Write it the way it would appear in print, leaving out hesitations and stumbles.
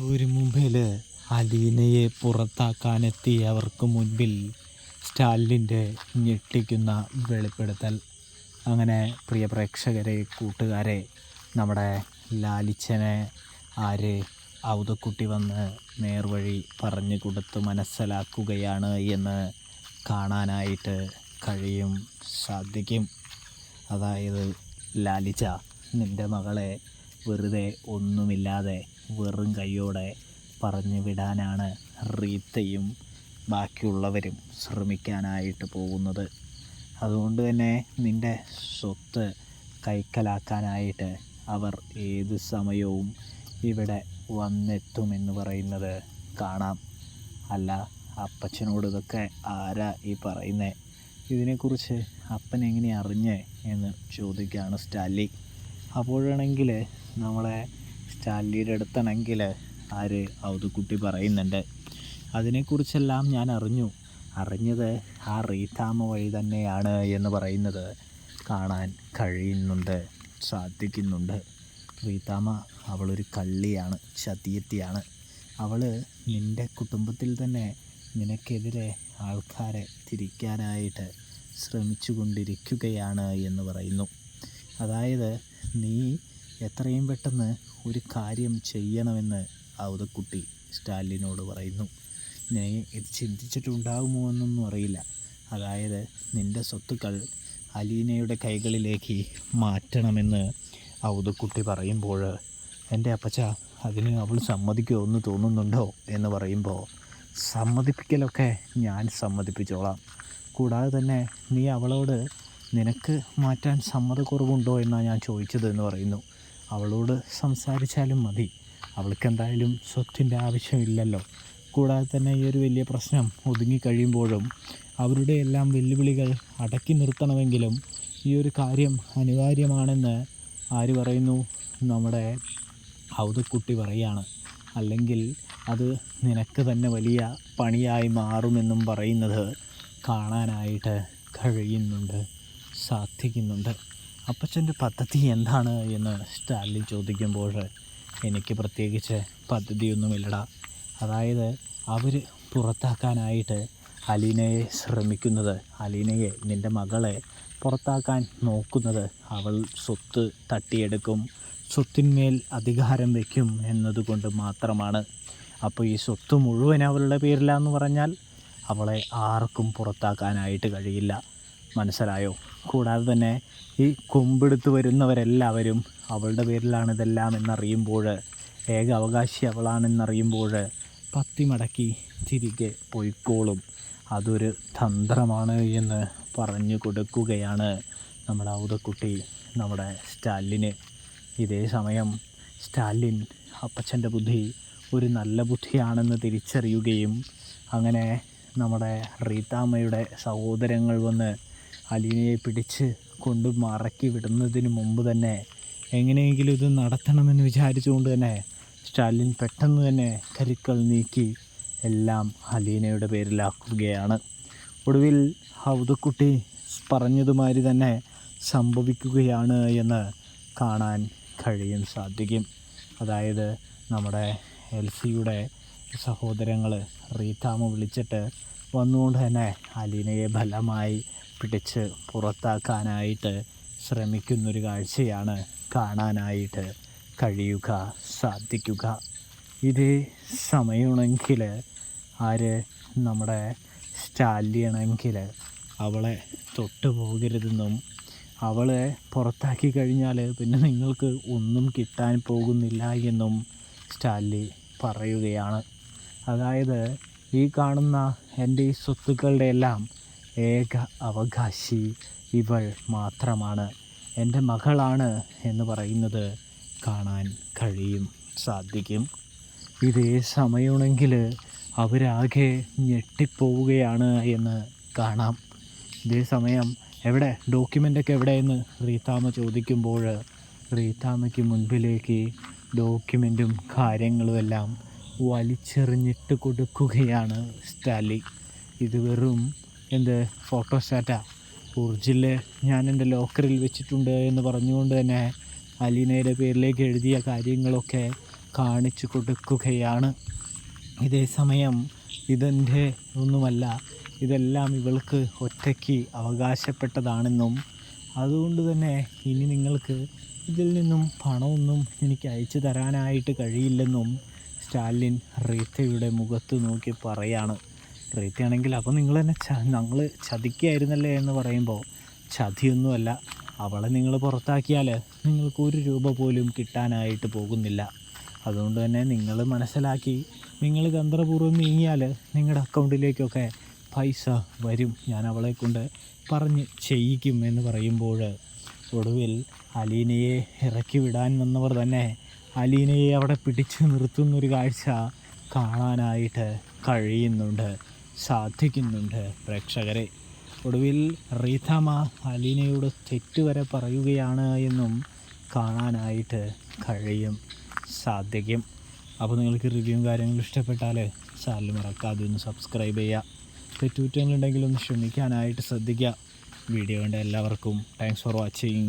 ഒരു മുമ്പിൽ അലീനയെ പുറത്താക്കാനെത്തിയവർക്ക് മുൻപിൽ സ്റ്റാലിൻ്റെ ഞെട്ടിക്കുന്ന വെളിപ്പെടുത്തൽ. അങ്ങനെ പ്രിയ പ്രേക്ഷകരെ, കൂട്ടുകാരെ, നമ്മുടെ ലാലിച്ചനെ ഔതക്കുട്ടി വന്ന് നേർവഴി പറഞ്ഞു കൊടുത്ത് മനസ്സിലാക്കുകയാണ് എന്ന് കാണാനായിട്ട് സാധിക്കും. അതായത്, ലാലിച്ച, നിൻ്റെ മകളെ വെറുതെ ഒന്നുമില്ലാതെ വെറും കൈയോടെ പറഞ്ഞു വിടാനാണ് റീത്തയും ബാക്കിയുള്ളവരും ശ്രമിക്കാനായിട്ട് പോകുന്നത്. അതുകൊണ്ട് തന്നെ നിൻ്റെ സ്വത്ത് കൈക്കലാക്കാനായിട്ട് അവർ ഏത് സമയവും ഇവിടെ വന്നെത്തുമെന്ന് പറയുന്നത് കാണാം. അല്ല, അപ്പച്ചനോട് ഇതൊക്കെ ആരാ ഈ പറയുന്നത്? ഇതിനെക്കുറിച്ച് അപ്പൻ എങ്ങനെ അറിഞ്ഞേ എന്ന് ചോദിക്കുകയാണ് സ്റ്റാൻലി. അപ്പോഴാണെങ്കിൽ നമ്മളെ സ്റ്റാൻലിയുടെ അടുത്താണെങ്കിൽ ഔതുക്കുട്ടി പറയുന്നുണ്ട്, അതിനെക്കുറിച്ചെല്ലാം ഞാൻ അറിഞ്ഞത് ആ റീത്താമ്മ വഴി തന്നെയാണ് എന്ന് പറയുന്നത് കാണാൻ സാധിക്കുന്നുണ്ട്. റീത്താമ്മ അവളൊരു കള്ളിയാണ്, ചതിയത്തിയാണ്. അവൾ നിൻ്റെ കുടുംബത്തിൽ തന്നെ നിനക്കെതിരെ ആൾക്കാരെ തിരിക്കാനായിട്ട് ശ്രമിച്ചു കൊണ്ടിരിക്കുകയാണ് എന്ന് പറയുന്നു. അതായത്, നീ എത്രയും പെട്ടെന്ന് ഒരു കാര്യം ചെയ്യണമെന്ന് ഔതക്കുട്ടി സ്റ്റാലിനോട് പറയുന്നു. നീ ഇത് ചിന്തിച്ചിട്ടുണ്ടാകുമോ എന്നൊന്നും അറിയില്ല. അതായത്, നിൻ്റെ സ്വത്തുക്കൾ അലീനയുടെ കൈകളിലേക്ക് മാറ്റണമെന്ന് ഔതക്കുട്ടി പറയുമ്പോൾ, എൻ്റെ അപ്പച്ച, അതിന് അവൾ സമ്മതിക്കുമോ എന്ന് തോന്നുന്നുണ്ടോ എന്ന് പറയുമ്പോൾ, സമ്മതിപ്പിക്കലൊക്കെ ഞാൻ സമ്മതിപ്പിച്ചോളാം. കൂടാതെ തന്നെ നീ അവളോട് നിനക്ക് മാറ്റാൻ സമ്മതക്കുറവുണ്ടോ എന്നാണ് ഞാൻ ചോദിച്ചത് എന്ന് പറയുന്നു. അവളോട് സംസാരിച്ചാലും മതി, അവൾക്ക് എന്തായാലും സ്വത്തിൻ്റെ ആവശ്യമില്ലല്ലോ. കൂടാതെ തന്നെ ഈ ഒരു വലിയ പ്രശ്നം ഒതുങ്ങിക്കഴിയുമ്പോഴും അവരുടെ എല്ലാം വെല്ലുവിളികൾ അടക്കി നിർത്തണമെങ്കിലും ഈ ഒരു കാര്യം അനിവാര്യമാണെന്ന് പറയുന്നു? നമ്മുടെ ഔതക്കുട്ടി പറയുകയാണ്. അല്ലെങ്കിൽ അത് നിനക്ക് തന്നെ വലിയ പണിയായി മാറുമെന്നും പറയുന്നത് കാണാനായിട്ട് സാധിക്കുന്നുണ്ട്. അപ്പച്ചൻ്റെ പദ്ധതി എന്താണ് എന്ന് സ്റ്റാലിൻ ചോദിക്കുമ്പോൾ, എനിക്ക് പ്രത്യേകിച്ച് പദ്ധതിയൊന്നുമില്ലടാ. അതായത്, അവർ പുറത്താക്കാനായിട്ട് അലീനയെ ശ്രമിക്കുന്നത്, അലീനയെ, നിൻ്റെ മകളെ പുറത്താക്കാൻ നോക്കുന്നത്, അവൾ സ്വത്ത് തട്ടിയെടുക്കും, സ്വത്തിന്മേൽ അധികാരം വയ്ക്കും എന്നതുകൊണ്ട് മാത്രമാണ്. അപ്പോൾ ഈ സ്വത്ത് മുഴുവൻ അവളുടെ പേരിലാന്ന് പറഞ്ഞാൽ അവളെ ആർക്കും പുറത്താക്കാനായിട്ട് കഴിയില്ല. മനസ്സിലായോ? കൂടാതെ തന്നെ ഈ കൊമ്പെടുത്ത് വരുന്നവരെല്ലാവരും അവളുടെ പേരിലാണ് ഇതെല്ലാം എന്നറിയുമ്പോൾ, ഏക അവകാശി അവളാണെന്നറിയുമ്പോൾ പത്തി മടക്കി തിരികെ പൊയ്ക്കോളും. അതൊരു തന്ത്രമാണ് എന്ന് പറഞ്ഞു കൊടുക്കുകയാണ് നമ്മുടെ ഔതക്കുട്ടി നമ്മുടെ സ്റ്റാലിന്. ഇതേ സമയം സ്റ്റാലിൻ അപ്പച്ചൻ്റെ ബുദ്ധി ഒരു നല്ല ബുദ്ധിയാണെന്ന് തിരിച്ചറിയുകയും അങ്ങനെ നമ്മുടെ റീത്താമ്മയുടെ സഹോദരങ്ങൾ വന്ന് അലീനയെ പിടിച്ച് കൊണ്ട് മറക്കി വിടുന്നതിന് മുമ്പ് തന്നെ എങ്ങനെയെങ്കിലും ഇത് നടത്തണമെന്ന് വിചാരിച്ചുകൊണ്ട് തന്നെ സ്റ്റാലിൻ പെട്ടെന്ന് തന്നെ കരുക്കൾ നീക്കി എല്ലാം അലീനയുടെ പേരിലാക്കുകയാണ്. ഒടുവിൽ ഔതക്കുട്ടി പറഞ്ഞതുമാതിരി തന്നെ സംഭവിക്കുകയാണ് എന്ന് കാണാൻ സാധിക്കും. അതായത്, നമ്മുടെ എൽസിയുടെ സഹോദരങ്ങൾ റീത്താമ്മ വിളിച്ചിട്ട് വന്നുകൊണ്ട് തന്നെ അലീനയെ ബലമായി പിടിച്ച് പുറത്താക്കാനായിട്ട് ശ്രമിക്കുന്നൊരു കാഴ്ചയാണ് കാണാനായിട്ട് സാധിക്കുക. ഇതേ സമയമാണെങ്കിൽ നമ്മുടെ സ്റ്റാലിയാണെങ്കിൽ അവളെ തൊട്ടു പോകരുതെന്നും അവളെ പുറത്താക്കി കഴിഞ്ഞാൽ പിന്നെ നിങ്ങൾക്ക് ഒന്നും കിട്ടാൻ പോകുന്നില്ല എന്നും സ്റ്റാൻലി പറയുകയാണ്. അതായത്, ഈ കാണുന്ന എൻ്റെ ഈ സ്വത്തുക്കളുടെ എല്ലാം ഏക അവകാശി ഇവൾ മാത്രമാണ്, എൻ്റെ മകളാണ് എന്ന് പറയുന്നത് കാണാൻ സാധിക്കും. ഇതേ സമയമാണെങ്കിൽ അവരാകെ ഞെട്ടിപ്പോവുകയാണ് എന്ന് കാണാം. ഇതേ സമയം ഡോക്യുമെൻ്റൊക്കെ എവിടെയെന്ന് റീത്താമ്മ ചോദിക്കുമ്പോൾ, റീത്താമ്മയ്ക്ക് മുൻപിലേക്ക് ഡോക്യുമെൻറ്റും കാര്യങ്ങളുമെല്ലാം വലിച്ചെറിഞ്ഞിട്ട് കൊടുക്കുകയാണ് സ്റ്റാലി. ഇത് വെറും ഫോട്ടോസ്റ്റാറ്റാ, ഒറിജിനൽ ഞാൻ എൻ്റെ ലോക്കറിൽ വെച്ചിട്ടുണ്ട് എന്ന് പറഞ്ഞുകൊണ്ട് തന്നെ അലീനയുടെ പേരിലേക്ക് എഴുതിയ കാര്യങ്ങളൊക്കെ കാണിച്ചു കൊടുക്കുകയാണ്. ഇതേ സമയം ഇതെൻ്റെ ഒന്നുമല്ല, ഇതെല്ലാം ഇവൾക്ക് ഒറ്റയ്ക്ക് അവകാശപ്പെട്ടതാണെന്നും അതുകൊണ്ട് തന്നെ ഇനി നിങ്ങൾക്ക് ഇതിൽ നിന്നും പണമൊന്നും എനിക്ക് അയച്ചു തരാനായിട്ട് കഴിയില്ലെന്നും സ്റ്റാലിൻ റീത്തയുടെ മുഖത്ത് നോക്കി പറയാണ്. റീത്തയാണെങ്കിൽ അപ്പോൾ നിങ്ങൾ എന്നെ ഞങ്ങൾ ചതിക്കുകയായിരുന്നല്ലേ എന്ന് പറയുമ്പോൾ, ചതിയൊന്നുമല്ല, അവളെ നിങ്ങൾ പുറത്താക്കിയാൽ നിങ്ങൾക്ക് 1 രൂപ പോലും കിട്ടാനായിട്ട് പോകുന്നില്ല. അതുകൊണ്ട് തന്നെ നിങ്ങൾ മനസ്സിലാക്കി നിങ്ങൾ തന്ത്രപൂർവ്വം നീങ്ങിയാൽ നിങ്ങളുടെ അക്കൗണ്ടിലേക്കൊക്കെ പൈസ വരും, ഞാൻ അവളെ കൊണ്ട് പറഞ്ഞ് ചെയ്യിക്കും എന്ന് പറയുമ്പോൾ ഒടുവിൽ അലീനയെ ഇറക്കി വിടാൻ വന്നവർ തന്നെ അലീനയെ അവിടെ പിടിച്ചു നിർത്തുന്നൊരു കാഴ്ച കാണാനായിട്ട് കഴിയുന്നുണ്ട്, സാധിക്കുന്നുണ്ട് പ്രേക്ഷകരെ. ഒടുവിൽ റീത്താമ്മ അലീനയോട് തെറ്റുവരെ പറയുകയാണ് എന്നും കാണാനായിട്ട് സാധിക്കും. അപ്പോൾ നിങ്ങൾക്ക് റിവ്യൂവും കാര്യങ്ങളും ഇഷ്ടപ്പെട്ടാൽ ചാനൽ മറക്കാതെ ഒന്ന് സബ്സ്ക്രൈബ് ചെയ്യുക. തെറ്റുകുറ്റങ്ങളുണ്ടെങ്കിൽ ഒന്ന് ക്ഷമിക്കാനായിട്ട് ശ്രദ്ധിക്കുക. വീഡിയോ കണ്ട എല്ലാവർക്കും താങ്ക്സ് ഫോർ വാച്ചിങ്.